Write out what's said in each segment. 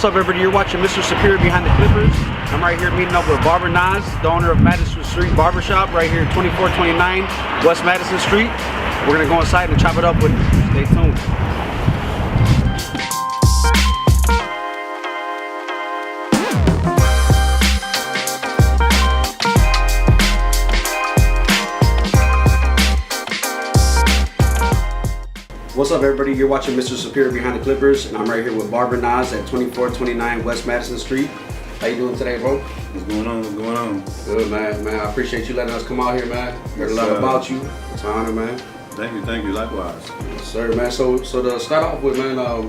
What's up, everybody? You're watching Mr. Superior Behind the Clippers. I'm right here meeting up with Barber Nas, the owner of Madison Street Barber Shop, right here at 2429 West Madison Street. We're gonna go inside and chop it up with him. Stay tuned. What's up, everybody? You're watching Mr. Superior Behind the Clippers, and I'm right here with Barber Nas at 2429 West Madison Street. How you doing today, bro? What's going on? What's going on? Good, man. I appreciate you letting us come out here, man. Heard a lot about you. It's an honor, man. Thank you, likewise. Yes, sir, man. So to start off with, man, why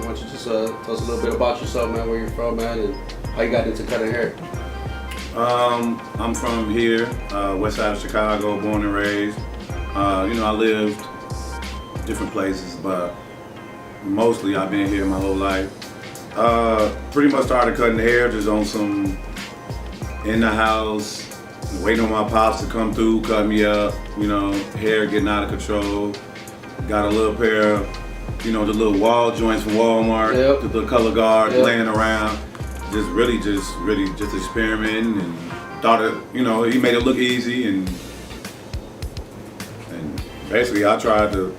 don't you just tell us a little bit about yourself, man, where you're from, man, and how you got into cutting hair? I'm from here, west side of Chicago, born and raised. I lived different places, but mostly I've been here my whole life. Pretty much started cutting hair just on some in the house, waiting on my pops to come through, cut me up, hair getting out of control. Got a little pair of, the little wall joints from Walmart, Yep. the little color guards Yep. laying around. Really just experimenting, and thought it, he made it look easy, and basically I tried to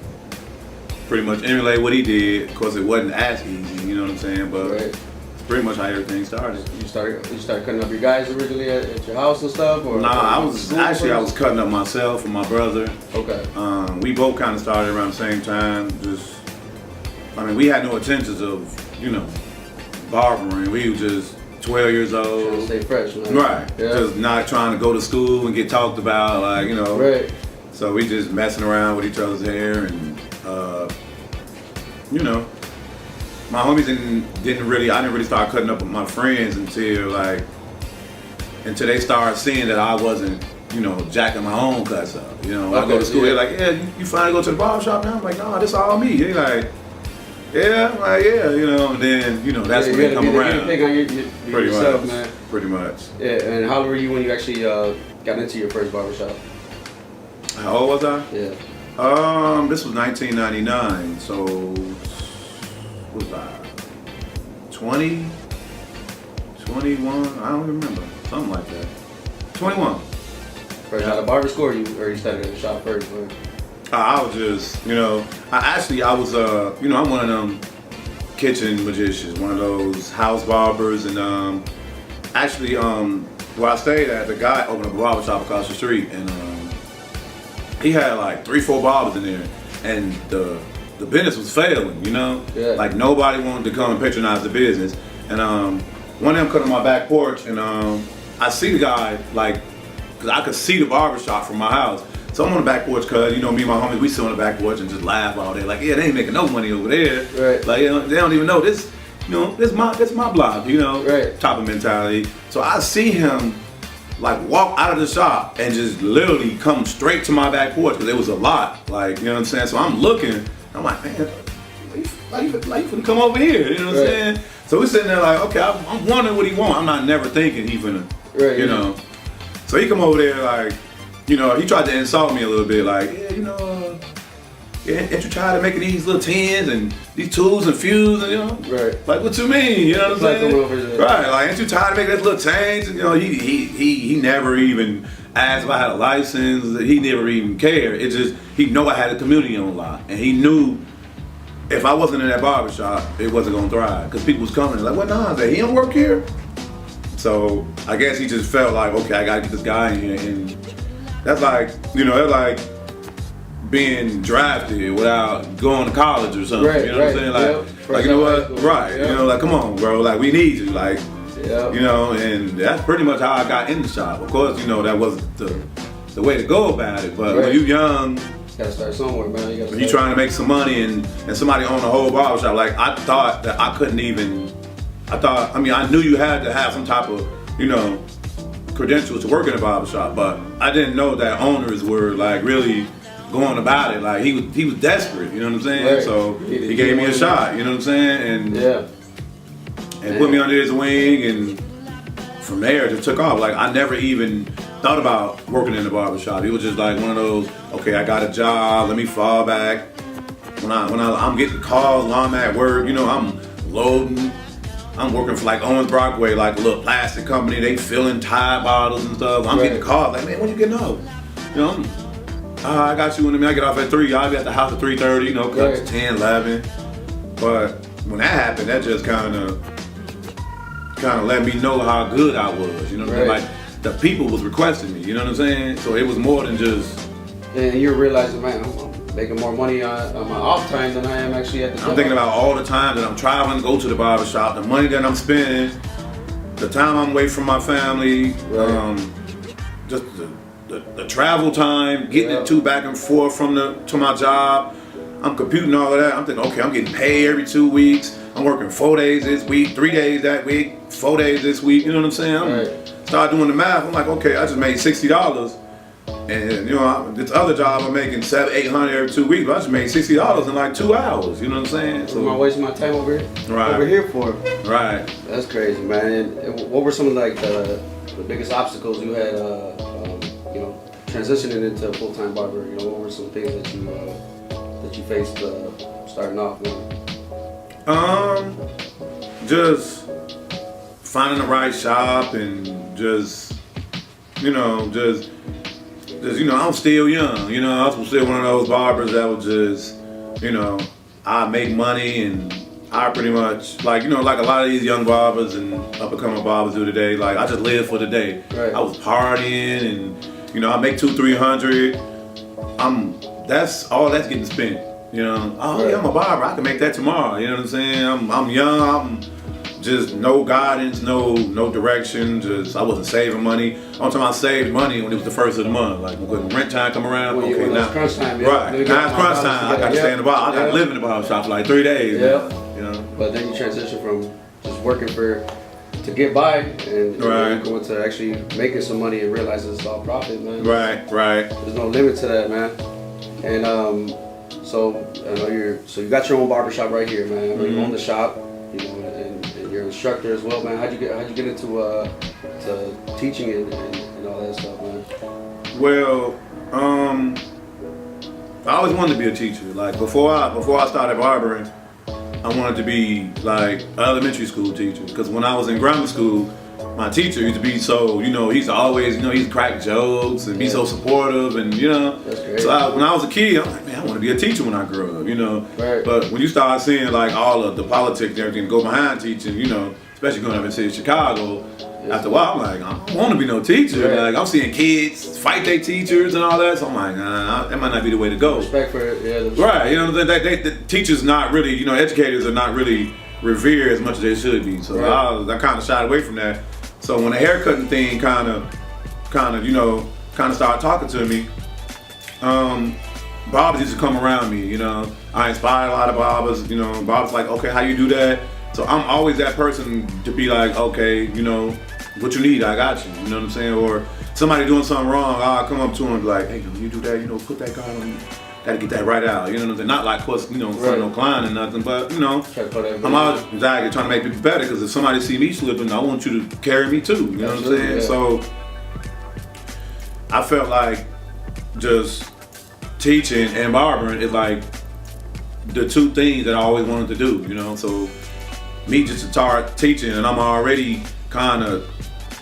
pretty much emulate what he did. Of course, it wasn't as easy, you know what I'm saying? But Right. it's pretty much how everything started. You started cutting up your guys originally at your house and stuff, or? Nah, I was cutting up myself and my brother. Okay. We both kind of started around the same time. We had no intentions of, barbering. We were just 12 years Trying to old. stay fresh, man. Right. Yeah. Just not trying to go to school and get talked about, Right. So we just messing around with each other's hair, and my homies I didn't really start cutting up with my friends until they started seeing that I wasn't, jacking my own cuts up. I go to school, they're like, yeah, you finally go to the barber shop now? I'm like, no, this all me. They like, yeah, I'm like, yeah, and then, that's when they come around. Pick on yourself, man. Pretty much. Yeah, and how old were you when you actually got into your first barbershop? How old was I? Yeah. This was 1999, so what was I? 20? 21? I don't remember. Something like that. 21. Fresh out of barber school, or you started at the shop first? Or? I was just, I'm one of them kitchen magicians, one of those house barbers, and where I stayed at, the guy opened up a barber shop across the street, and he had like 3-4 barbers in there, and the business was failing, Yeah. Like nobody wanted to come and patronize the business, and one of them cut on my back porch, and I see the guy, cause I could see the barber shop from my house. So I'm on the back porch, cause me and my homies, we sit on the back porch and just laugh all day. Like, yeah, they ain't making no money over there. Right. Like, they don't even know this. This my block. Right. Type of mentality. So I see him walk out of the shop and just literally come straight to my back porch, cause there was a lot. You know what I'm saying? So I'm looking. I'm like, man, like you finna come over here? You know what I'm saying? So we're sitting there like, okay, I'm wondering what he want. I'm not never thinking he finna, So he come over there he tried to insult me a little bit, ain't you tired of making these little tins and these tools and fuse, and Right. Like, what you mean? You know what I'm saying? Right, ain't you tired of making these little tanks? And he never even asked if I had a license. He never even cared. It just, he know I had a community on lock, and he knew if I wasn't in that barbershop, it wasn't gonna thrive, because people was coming like, what Nas? He don't work here? So I guess he just felt like, okay, I gotta get this guy in here, and that's that's like being drafted without going to college or something. Right, you know what I'm saying? You know what? Right. Yep. Come on, bro. We need you. Yep. And that's pretty much how I got in the shop. Of course, that wasn't the way to go about it. But when you young, you gotta start somewhere, man. You trying to make some money, and somebody own a whole barbershop. I thought that I couldn't even. I knew you had to have some type of, credentials to work in a barbershop, but I didn't know that owners were really going about it. He was desperate, you know what I'm saying? Right. So he gave me a shot, you know what I'm saying? And put me under his wing, and from there it just took off. I never even thought about working in a barbershop. It was just one of those, okay, I got a job, let me fall back. When I'm getting calls while I'm at work, I'm loading, I'm working for like Owens Brockway, like a little plastic company. They filling Tide bottles and stuff. I'm getting calls like, man, when you getting off? You know, I got you. I get off at 3. I'll be at the house at 3:30. You know, cut to 10, 11. But when that happened, that just kind of let me know how good I was. You know what I'm saying? Like the people was requesting me. You know what I'm saying? So it was more than just. And you're realizing, man, I'm making more money on my off time than I am actually at the job. I'm thinking about all the time that I'm traveling to go to the barber shop, the money that I'm spending, the time I'm away from my family, just the travel time, getting it to back and forth to my job. I'm computing all of that. I'm thinking, okay, I'm getting paid every 2 weeks. I'm working 4 days this week, 3 days that week, 4 days this week. You know what I'm saying? Start doing the math. I'm like, okay, I just made $60. And you know, this other job I'm making $700, $800 every 2 weeks, but I just made $60 in like 2 hours. You know what I'm saying? So am I wasting my time over here for? Right. That's crazy, man. And what were some of like the biggest obstacles you had, you know, transitioning into a full-time barber? You know, what were some things that you faced starting off, man? Just finding the right shop and just you know, I'm still young, you know, I'm still one of those barbers that was just, you know, I make money and I pretty much, like, you know, like a lot of these young barbers and up-and-coming barbers do today, like, I just live for the day. Right. I was partying and, you know, I make $200-300. That's getting spent, you know. Oh, yeah, I'm a barber, I can make that tomorrow, you know what I'm saying? I'm young, I'm just no guidance, no direction. Just I wasn't saving money. Only time I saved money when it was the first of the month. Like when rent time come around. Well, okay, now crunch time, right. Now it's crunch time. I got to stay in the bar. I got to live in the barber shop for like 3 days. Yeah. You know. But then you transition from just working to get by and going to actually making some money and realizing it's all profit, man. Right. There's no limit to that, man. And so I know you got your own barbershop right here, man. You own the shop, you know, and you're an instructor as well, man. How'd you get into to teaching and all that stuff, man? Well, I always wanted to be a teacher. Like before I started barbering, I wanted to be like an elementary school teacher. Because when I was in grammar school, my teacher used to be so, you know, he's always, you know, he'd crack jokes and be so supportive and, you know. That's great. So when I was a kid, I'm like, man, I want to be a teacher when I grow up, you know. Right. But when you start seeing like all of the politics and everything go behind teaching, you know, especially growing up in the city of Chicago, after a while, I'm like, I don't want to be no teacher. Right. Like, I'm seeing kids fight their teachers and all that, so I'm like, nah, that might not be the way to go. Respect for it, Right, you know, the teachers not really, you know, educators are not really revered as much as they should be. So I kind of shied away from that. So when the haircutting thing kind of, you know, started talking to me, barbers used to come around me, you know. I inspired a lot of barbers, you know. Barbers like, okay, how you do that? So I'm always that person to be like, okay, you know, what you need, I got you. You know what I'm saying? Or somebody doing something wrong, I'll come up to them and be like, hey, when you do that, you know, put that guard on you. Gotta get that right out. You know what I'm saying? Not like, you know, in front of no client or nothing, but, you know, I'm always trying to make people better because if somebody see me slipping, I want you to carry me too. You know what I'm saying? Yeah. So I felt like just teaching and barbering is like the two things that I always wanted to do, you know? So me just to start teaching and I'm already kind of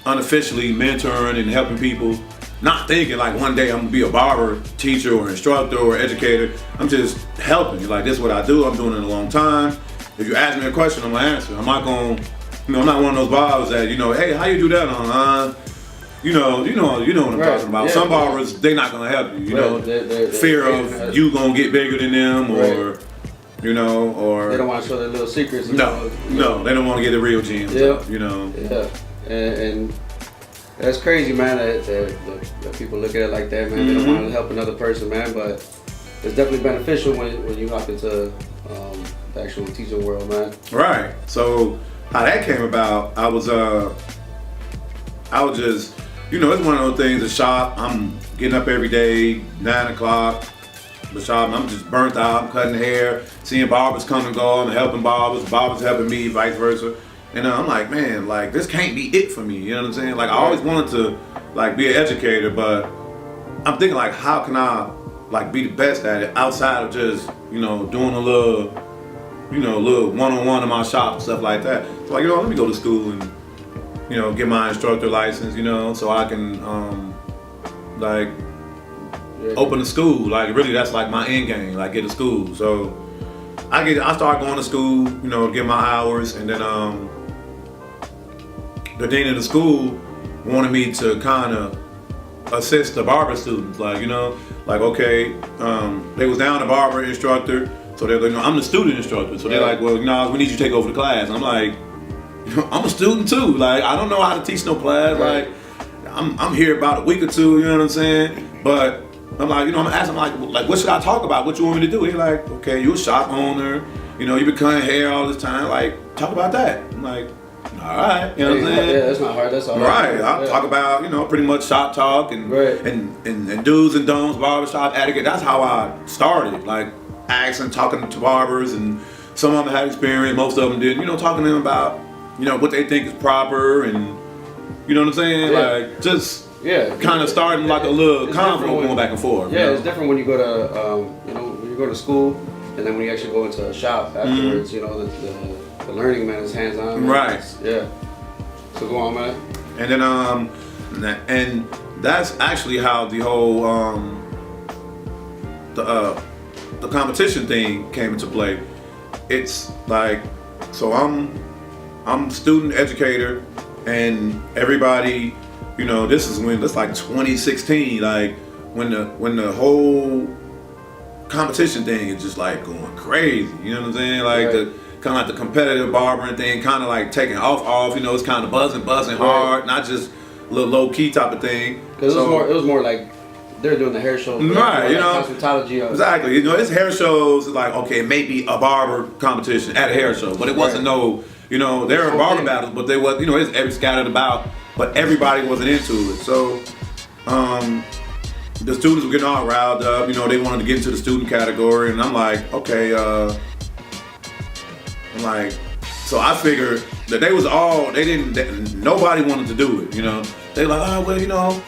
unofficially mentoring and helping people, not thinking like one day I'm gonna be a barber, teacher or instructor or educator. I'm just helping. Like this is what I do, I'm doing it a long time. If you ask me a question, I'm gonna answer. I'm not gonna, you know, I'm not one of those barbers that, you know, hey, how you do that? You know what I'm talking about. Yeah, Some barbers, they're not gonna help you, you know. They're fear of you gonna get bigger than them or, you know, or. They don't want to show their little secrets. No, they don't want to get the real gems, you know. Yeah, and that's crazy, man, that people look at it like that, man. They don't want to help another person, man, but it's definitely beneficial when you hop into the actual teaching world, man. Right. So how that came about, I was just, you know, it's one of those things, the shop, I'm getting up every day, 9 o'clock, the shop, I'm just burnt out, I'm cutting hair, seeing barbers come and go, I'm helping barbers helping me, vice versa. And I'm like, man, like this can't be it for me, you know what I'm saying? Like I always wanted to like be an educator, but I'm thinking like, how can I like be the best at it outside of just, you know, doing a little you know, little one-on-one in my shop and stuff like that. So like, you know, let me go to school and, you know, get my instructor license, you know, so I can like open a school. Like really, that's like my end game. Like get a school. So I start going to school, you know, get my hours, and then the dean of the school wanted me to kind of assist the barber students, like, you know, like, okay, they was down a barber instructor, so they're like, you know, I'm the student instructor, so they're like, well, no, we need you to take over the class. And I'm like, you know, I'm a student too, like, I don't know how to teach no class, like, I'm here about a week or two, you know what I'm saying, but I'm like, you know, I'm asking, like, what should I talk about, what you want me to do? He's like, okay, you a shop owner, you know, you been cutting hair all this time, like, talk about that. I'm like, all right, you know what I'm saying? Yeah, that's not hard. That's all right. I'll talk about, you know, pretty much shop talk and and do's and don'ts, barbershop etiquette. That's how I started. Like asking, talking to barbers, and some of them had experience, most of them didn't. You know, talking to them about, you know, what they think is proper, and you know what I'm saying? Yeah. Like just kind of starting like a little convo going back and forth. Yeah, you know? it's different when you go to you know, when you go to school, and then when you actually go into a shop afterwards. You know, the learning, man, is hands-on. Right. Yeah. So go on, man. And then and that's actually how the whole the competition thing came into play. It's like, so I'm student educator, and everybody, you know, this is when it's like 2016, like when the whole competition thing is just like going crazy. You know what I'm saying? Like the kind of like the competitive barbering thing, kind of like taking off. You know, it's kind of buzzing hard, not just a little low key type of thing. Because it was more like they're doing the hair shows, right? You know, cosmetology. Exactly. You know, it's hair shows. Like, okay, maybe a barber competition at a hair show, but it wasn't no. You know, there were barber battles, but they was, you know, it's every scattered about, but everybody wasn't into it. So, the students were getting all riled up. You know, they wanted to get into the student category, and I'm like, okay, so I figured that nobody wanted to do it, you know. They were like, oh, well, you know,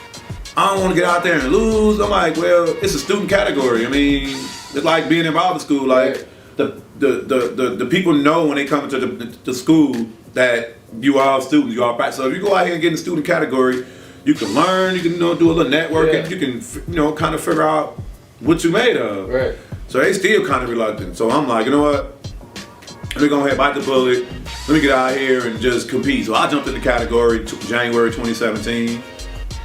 I don't want to get out there and lose. I'm like, well, it's a student category. I mean, it's like being in barber school. Like, the people know when they come into the school that you are students, you are practice. So if you go out here and get in the student category, you can learn, you can, you know, do a little networking, you can, you know, kind of figure out what you made of. Right. So they still kind of reluctant. So I'm like, you know what? Let me go ahead, bite the bullet. Let me get out here and just compete. So I jumped in the category January 2017.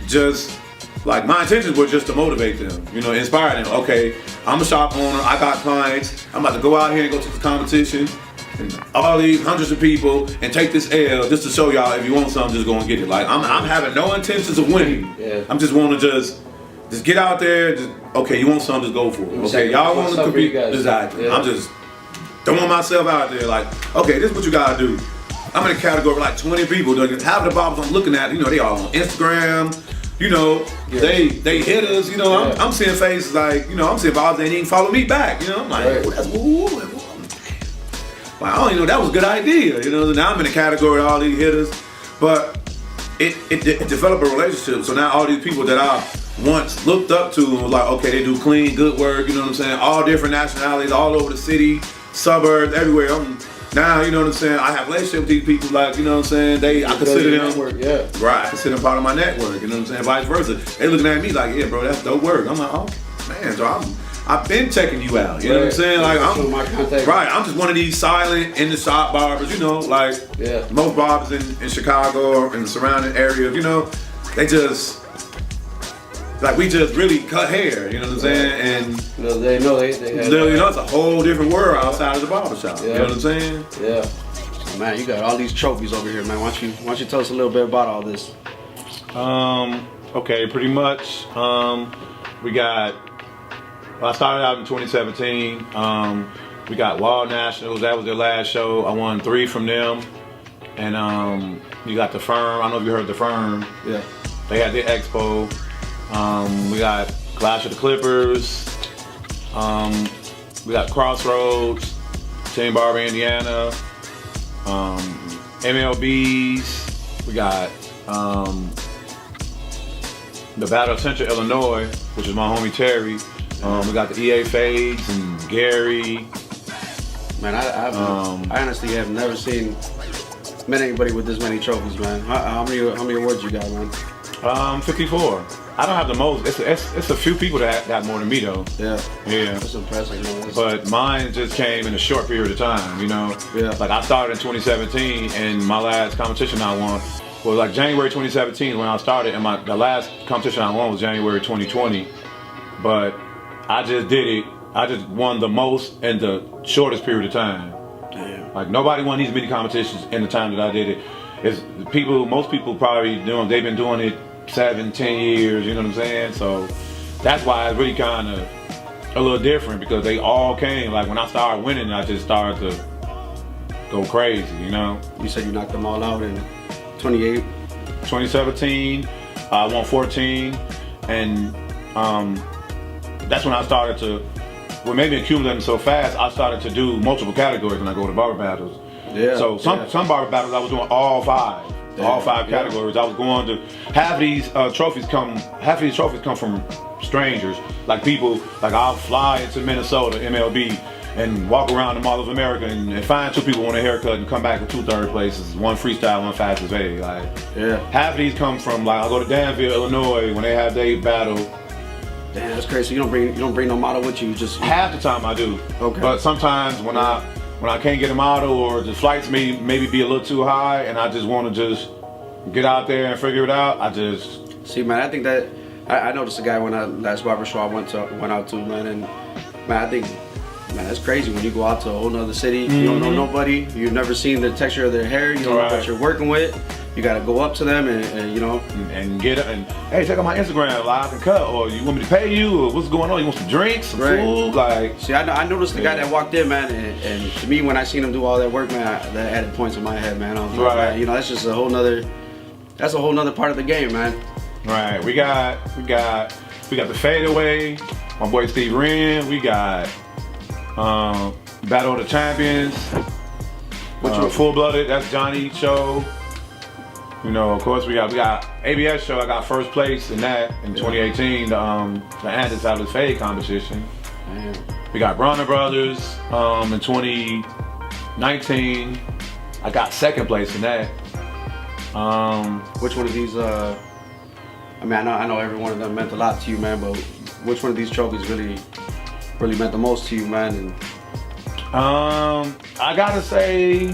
Just like my intentions were just to motivate them, you know, inspire them. Okay, I'm a shop owner. I got clients. I'm about to go out here and go to the competition and all these hundreds of people and take this L just to show y'all if you want something, just go and get it. Like I'm having no intentions of winning. Yeah. I'm just want to just get out there. Just, okay, you want something, just go for it. Okay, y'all want to compete. Exactly. Yeah. I'm just throwing myself out there like, okay, this is what you gotta do. I'm in a category of like 20 people. Half of the barbers I'm looking at, you know, they all on Instagram. You know, they hit us. You know, I'm seeing faces like, you know, I'm seeing barbers they didn't even follow me back. You know, I'm like, oh, that's like, I don't even know, that was a good idea. You know, now I'm in a category of all these hitters, but it developed a relationship. So now all these people that I once looked up to was like, okay, they do clean, good work. You know what I'm saying? All different nationalities, all over the city, suburbs, everywhere. Now, you know what I'm saying, I have a relationship with these people, like, you know what I'm saying, I consider them, network, right, I consider them part of my network, you know what I'm saying, vice versa. They looking at me like, yeah, bro, that's dope work. I'm like, oh, man, so I've been checking you out, you know what I'm saying, like, I'm just one of these silent, in the shop barbers, you know, like, most barbers in Chicago or in the surrounding areas, you know, they just, like, we just really cut hair, you know what I'm saying? And they know they have, you know, it's a whole different world outside of the barbershop. You know what I'm saying? Yeah. Oh, man, you got all these trophies over here, man. Why don't you tell us a little bit about all this? Okay, pretty much. We got, I started out in 2017. We got Wahl Nationals. That was their last show. I won 3 from them. And you got the Firm. I don't know if you heard the Firm. Yeah. They had their expo. We got Clash of the Clippers. We got Crossroads, Team Barber, Indiana. MLBs. We got the Battle of Central Illinois, which is my homie Terry. We got the EA Fades and Gary. Man, I honestly have never met anybody with this many trophies, man. How many awards you got, man? 54. I don't have the most. It's a few people that got more than me though. Yeah. Yeah. That's impressive, man. But mine just came in a short period of time, you know? Yeah. Like I started in 2017 and my last competition I won was like January 2017 when I started, and the last competition I won was January 2020. But I just did it. I just won the most in the shortest period of time. Damn. Like nobody won these many competitions in the time that I did it. Most people probably they've been doing it 7, 10 years, you know what I'm saying? So that's why it's really kind of a little different, because they all came, like when I started winning, I just started to go crazy, you know? You said you knocked them all out in 28? 2017, I won 14, and that's when I started to, what made me accumulating so fast, I started to do multiple categories when I go to barber battles. Yeah. So some barber battles I was doing all five. All five categories. I was going to half of these trophies come from strangers, like people. Like I'll fly into Minnesota, MLB, and walk around the Mall of America and find 2 people want a haircut and come back with 2 third places, 1 freestyle, 1 fastest A. Like half of these come from, like I'll go to Danville, Illinois when they have their battle. Damn, that's crazy. So you don't bring no model with you. You just half the time I do. Okay. But sometimes when I can't get a model, or the flights maybe be a little too high and I just want to just get out there and figure it out, I just... See, man, I think that... I noticed a guy when last barber show I went out to, man, and man, I think, man, that's crazy when you go out to a whole nother city, you don't know nobody, you've never seen the texture of their hair, you don't know what you're working with. You gotta go up to them and you know, and get it, and hey, check out my Instagram, like I can cut, or you want me to pay you, or what's going on? You want some drinks, some food, like. See, I noticed the guy that walked in, man, and to me, when I seen him do all that work, man, that added points in my head, man. I was like, man, you know, that's just a whole nother part of the game, man. Right. We got the fadeaway, my boy Steve Wren. We got Battle of the Champions. Full Blooded, that's Johnny's show. You know, of course, we got ABS show. I got first place in that in 2018. The Andes out of the fade competition. Damn. We got Bronner Brothers in 2019. I got second place in that. Which one of these? I mean, I know every one of them meant a lot to you, man. But which one of these trophies really meant the most to you, man? And I gotta say,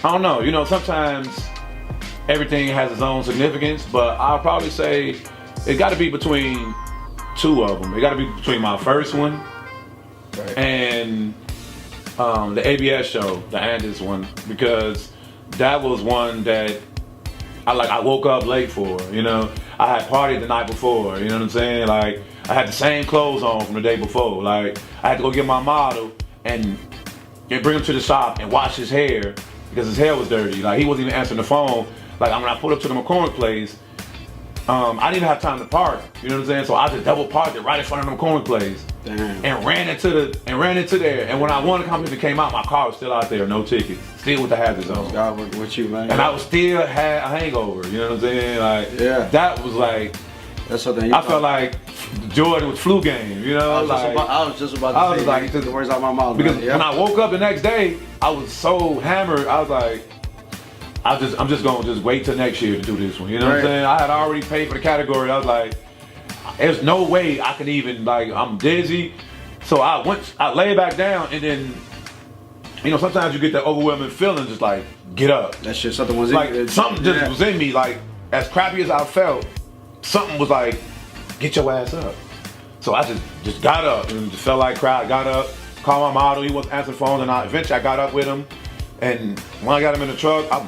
I don't know. You know, sometimes everything has its own significance, but I'll probably say it got to be between 2 of them. It got to be between my first one and the ABS show, the Andes one, because that was one that I woke up late for. You know, I had partied the night before. You know what I'm saying? Like I had the same clothes on from the day before. Like I had to go get my model and bring him to the shop and wash his hair, because his hair was dirty. Like he wasn't even answering the phone. Like when I pulled up to the McCormick place, I didn't even have time to park. You know what I'm saying? So I just double parked it right in front of the McCormick place. Damn. And ran into there. And when I won the competition came out, my car was still out there, no tickets, still with the hazards on. God with you, man. And I was still had a hangover. You know what I'm saying? Like that was like. That's something. I felt like Jordan with flu game. You know, I was just about to say, like, took the words out of my mouth. Because man. when I woke up the next day, I was so hammered. I was like, I'm just gonna wait till next year to do this one. You know what I'm saying? I had already paid for the category. I was like, there's no way I can even, like, I'm dizzy. So I laid back down, and then, you know, sometimes you get that overwhelming feeling, just like, get up. That shit, something was like, in something just was in me. Like, as crappy as I felt, something was like, get your ass up. So I just got up and just felt like crap. Got up, called my model. He wasn't answering the phone, and eventually I got up with him. And when I got him in the truck, oh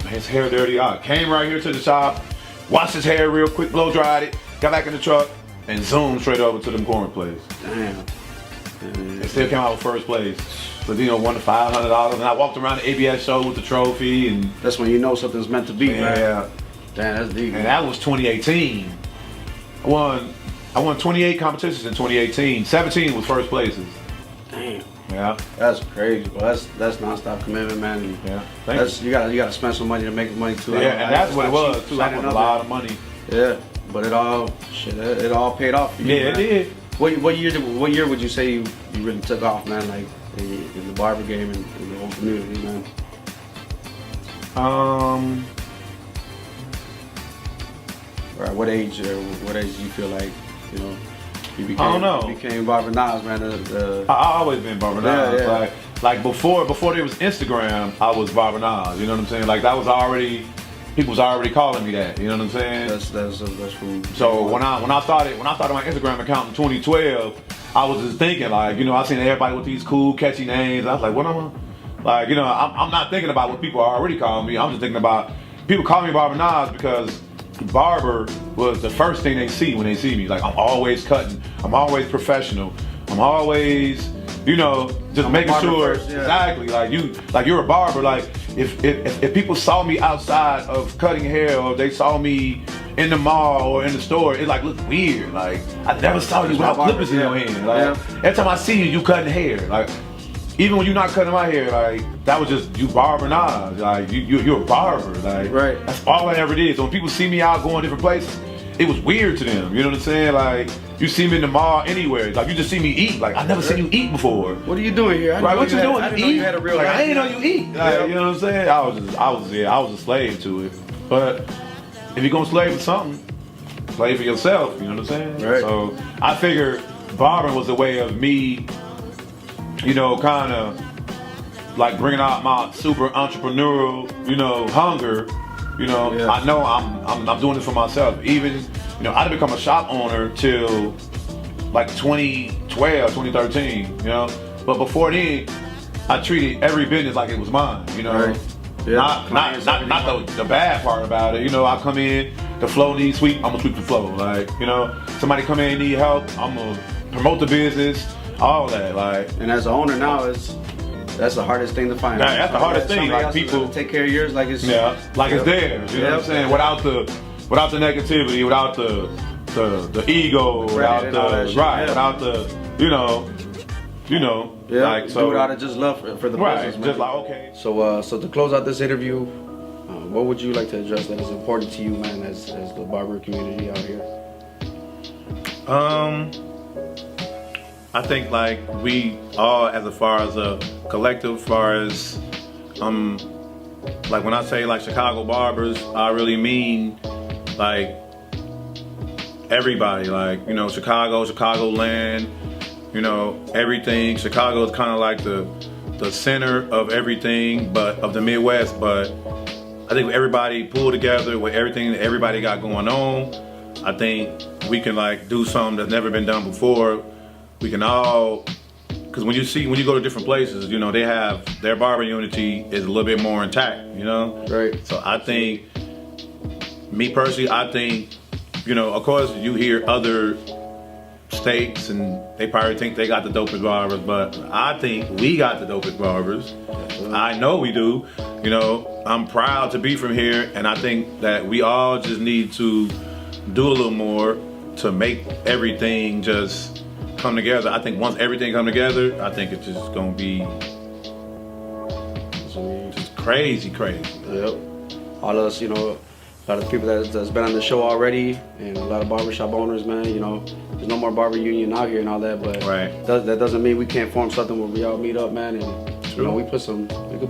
man, his hair dirty. I came right here to the shop, washed his hair real quick, blow dried it, got back in the truck, and zoomed straight over to the McCormick place. Damn. And still came out with first place. But you know, won the $500, and I walked around the ABS show with the trophy, and that's when you know something's meant to be, man. Yeah. Damn, that's deep. And that was 2018. I won 28 competitions in 2018. 17 was first places. Damn. Yeah. That's crazy, bro. That's nonstop commitment, man. Yeah. You gotta spend some money to make money too. Yeah, and that's what it was too. I won a lot of money. Yeah, but it all paid off for you. Yeah, it did. What year would you say you really took off, man? Like in the barber game and in the whole community, man. Or at what age do you feel like, you know, you became, I don't know. You became Barber Nas, man? I always been Barber Nas. Yeah. Like before there was Instagram, I was Barber Nas. You know what I'm saying? Like that was already, people was already calling me that. You know what I'm saying? That's cool. So when I started my Instagram account in 2012, I was just thinking like, you know, I seen everybody with these cool catchy names. I was like, what am I? Like, you know, I'm not thinking about what people are already calling me. I'm just thinking about people calling me Barber Nas because barber was the first thing they see when they see me. Like I'm always cutting, I'm always professional, I'm always, you know, just making sure first, yeah. Exactly like you're a barber. Like if people saw me outside of cutting hair or they saw me in the mall or in the store, it like looked weird. Like I never saw you without clippers in your hand. Like every time I see you cutting hair. Like even when you're not cutting my hair, like that was just you Barber Nas. Like you're a barber. Like right. That's all I ever did. So when people see me out going different places, it was weird to them. You know what I'm saying? Like you see me in the mall anywhere. Like you just see me eat. Like I never seen you eat before. What are you doing here? Right, what you doing? I didn't know you had a real like, life. I didn't know you eat. Like, you know what I'm saying? I was a slave to it. But if you're gonna slave to something, slave for yourself. You know what I'm saying? Right. So I figured barbering was a way of me, you know, kind of like bringing out my super entrepreneurial, you know, hunger. You know, yeah. I know I'm doing this for myself. Even, you know, I didn't become a shop owner till like 2012, 2013, you know. But before then, I treated every business like it was mine, you know. Right. Yeah. Not the bad part about it. You know, I come in, the flow needs sweep, I'm gonna sweep the flow. Like, you know, somebody come in and need help, I'm gonna promote the business, all that. Like, and as an owner now, that's the hardest thing to find. Yeah, that's the hardest thing. Somebody Like else people take care of yours, like it's it's there. You know what I'm saying? Without the negativity, without the ego, without the like so. Do it out of just love for the business, man. Just like okay. So to close out this interview, what would you like to address that is important to you, man, as the barber community out here? I think like we all, as far as a collective, as far as like when I say like Chicago barbers, I really mean like everybody. Like, you know, Chicagoland, you know, everything. Chicago is kind of like the center of everything, but of the Midwest. But I think everybody pulled together with everything that everybody got going on, I think we can like do something that's never been done before. We can all, because when you go to different places, you know, they have their barber unity is a little bit more intact, you know? Right. So I think, me personally, I think, you know, of course you hear other states and they probably think they got the dopest barbers, but I think we got the dopest barbers. I know we do. You know, I'm proud to be from here, and I think that we all just need to do a little more to make everything just come together. I think once everything come together, I think it's just gonna be just crazy. Yep. All of us, you know, a lot of people that's been on the show already, and a lot of barbershop owners, man, you know, there's no more barber union out here and all that, but that doesn't mean we can't form something where we all meet up, man, and you know, we could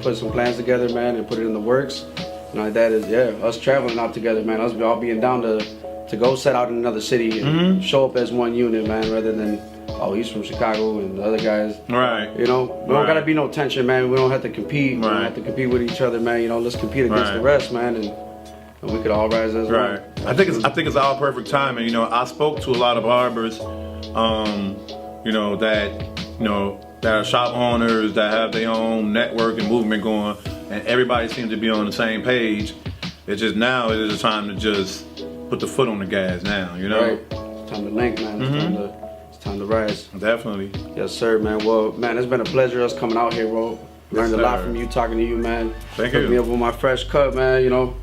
put some plans together, man, and put it in the works. You know, that is, us traveling out together, man, us all being down to go set out in another city and show up as one unit, man, rather than, oh, he's from Chicago and the other guys. Right. You know, we don't gotta be no tension, man. We don't have to compete. We don't have to compete with each other, man. You know, let's compete against the rest, man, and we could all rise as one. I think it's all perfect timing. You know, I spoke to a lot of barbers, you know, that are shop owners that have their own network and movement going, and everybody seems to be on the same page. It's just now it is a time to just put the foot on the gas now, you know? Right. It's time to link, man. It's time to rise. Definitely. Yes, sir, man. Well, man, it's been a pleasure us coming out here, bro. Learned a lot from you, talking to you, man. Thank you. Hooked me up with my fresh cut, man, you know.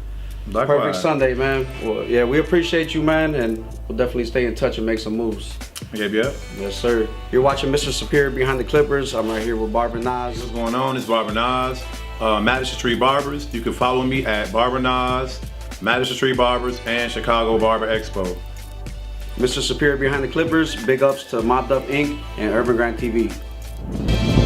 Likewise. Perfect Sunday, man. Well, yeah, we appreciate you, man, and we'll definitely stay in touch and make some moves. Yep. Yes, sir. You're watching Mr. Superior Behind the Clippers. I'm right here with Barber Nas. What's going on? It's Barber Nas, Madison Street Barbers. You can follow me at Barber Nas, Madison Street Barbers, and Chicago Barber Expo. Mr. Superior Behind the Clippers. Big ups to Mopped Up Inc. and Urban Grant TV.